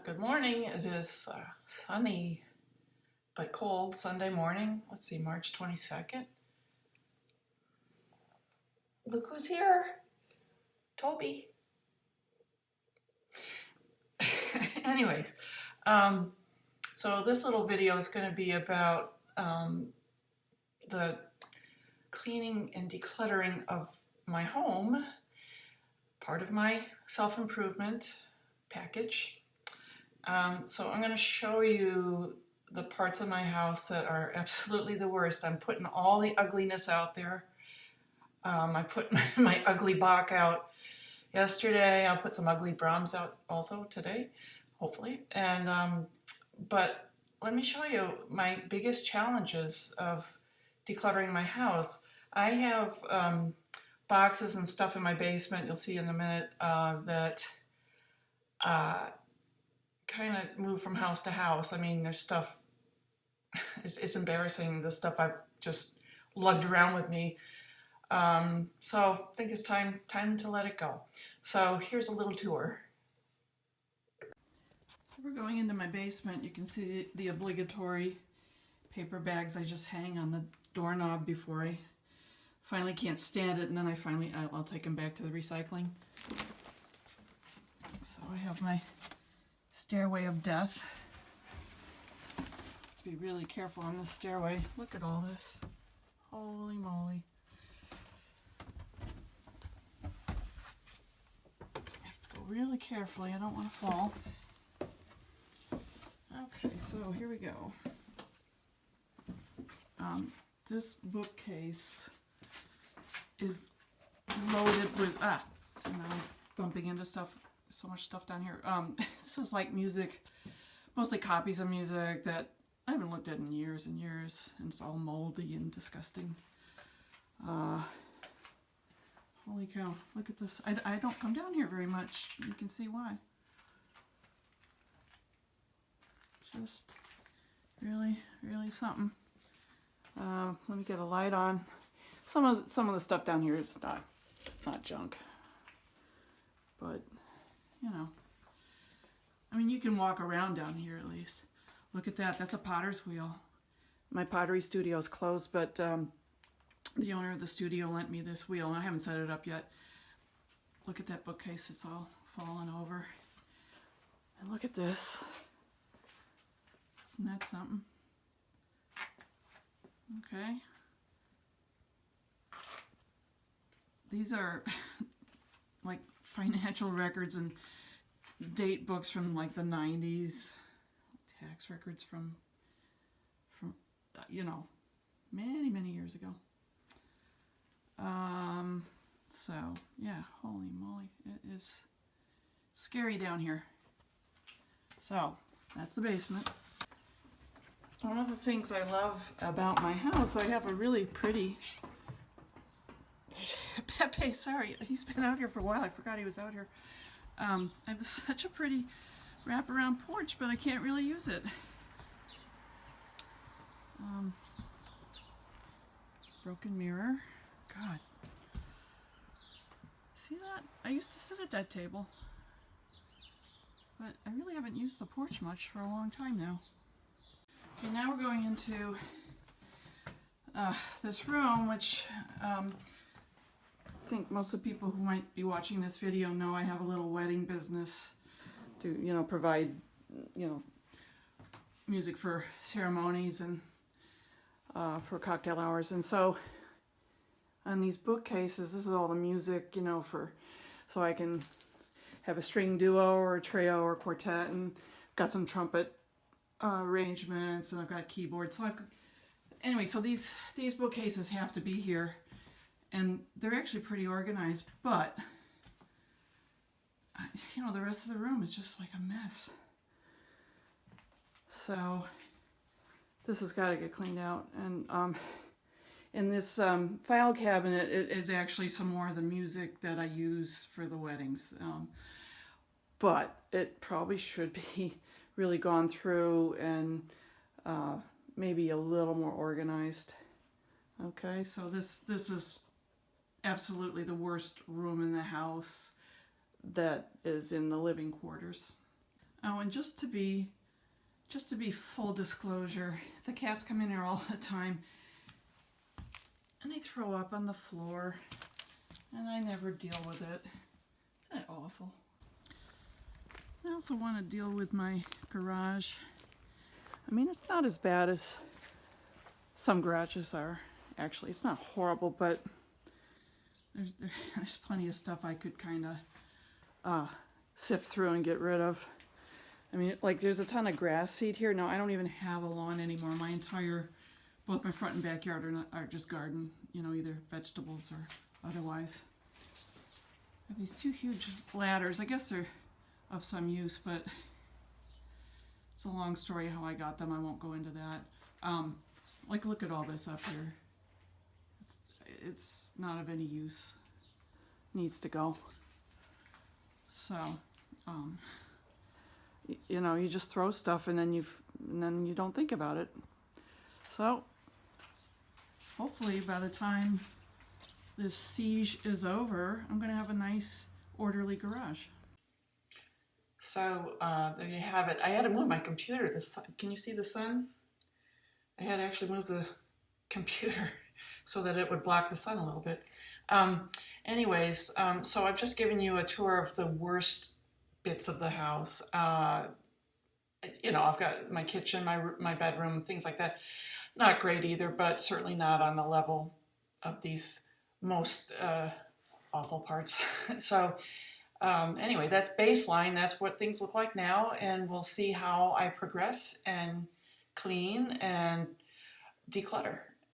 Good morning. It is sunny but cold Sunday morning. Let's see, March 22nd. Look who's here. Toby. Anyways, so this little video is going to be about the cleaning and decluttering of my home, part of my self-improvement package. So I'm going to show you the parts of my house that are absolutely the worst. I'm putting all the ugliness out there. I put my ugly Bach out yesterday. I'll put some ugly Brahms out also today, hopefully. And but let me show you my biggest challenges of decluttering my house. I have boxes and stuff in my basement, you'll see in a minute, that kind of move from house to house. I mean, there's stuff, it's embarrassing, the stuff I've just lugged around with me. So I think it's time to let it go. So here's a little tour. So we're going into my basement. You can see the obligatory paper bags I just hang on the doorknob before I finally can't stand it, and then I'll take them back to the recycling. So I have my stairway of death. Be really careful on this stairway. Look at all this. Holy moly. I have to go really carefully. I don't want to fall. Okay, so here we go. This bookcase is loaded with, so now I'm bumping into stuff. So much stuff down here. This is like music, mostly copies of music that I haven't looked at in years and years, and it's all moldy and disgusting. Holy cow, look at this. I don't come down here very much. You can see why. Just really, really something. Let me get a light on. Some of the stuff down here is not junk, but you know, I mean, you can walk around down here at least. Look at that. That's a potter's wheel. My pottery studio is closed, but the owner of the studio lent me this wheel, and I haven't set it up yet. Look at that bookcase. It's all fallen over. And look at this. Isn't that something? Okay. These are like financial records and date books from like the 90s, tax records from you know, many years ago. So yeah, holy moly, it is scary down here. So that's the basement. One of the things I love about my house, I have a really pretty Pepe, sorry, he's been out here for a while. I forgot he was out here. I have such a pretty wraparound porch, but I can't really use it. Broken mirror. God. See that? I used to sit at that table, but I really haven't used the porch much for a long time now. Okay, now we're going into this room, which I think most of the people who might be watching this video know I have a little wedding business to, you know, provide, you know, music for ceremonies and for cocktail hours. And so on these bookcases, this is all the music, you know, so I can have a string duo or a trio or quartet, and got some trumpet arrangements, and I've got a keyboard. So anyway, so these bookcases have to be here. And they're actually pretty organized, but you know, the rest of the room is just like a mess. So this has got to get cleaned out. And in this file cabinet, it is actually some more of the music that I use for the weddings. But it probably should be really gone through and maybe a little more organized. Okay, so this is absolutely the worst room in the house that is in the living quarters. Oh, and just to be full disclosure, the cats come in here all the time and they throw up on the floor and I never deal with it. Isn't that awful? I also want to deal with my garage. I mean, it's not as bad as some garages are. Actually, it's not horrible, but there's plenty of stuff I could kind of sift through and get rid of. I mean, like there's a ton of grass seed here. Now I don't even have a lawn anymore. Both my front and backyard are just garden, you know, either vegetables or otherwise. I have these two huge ladders. I guess they're of some use, but it's a long story how I got them. I won't go into that. Like, look at all this up here. It's not of any use. Needs to go. So, you know, you just throw stuff and then you don't think about it. So, hopefully by the time this siege is over, I'm going to have a nice, orderly garage. So, there you have it. I had to move my computer. Can you see the sun? I had to actually move the computer so that it would block the sun a little bit. So I've just given you a tour of the worst bits of the house. You know, I've got my kitchen, my bedroom, things like that. Not great either, but certainly not on the level of these most awful parts. So anyway, that's baseline. That's what things look like now, and we'll see how I progress and clean and declutter.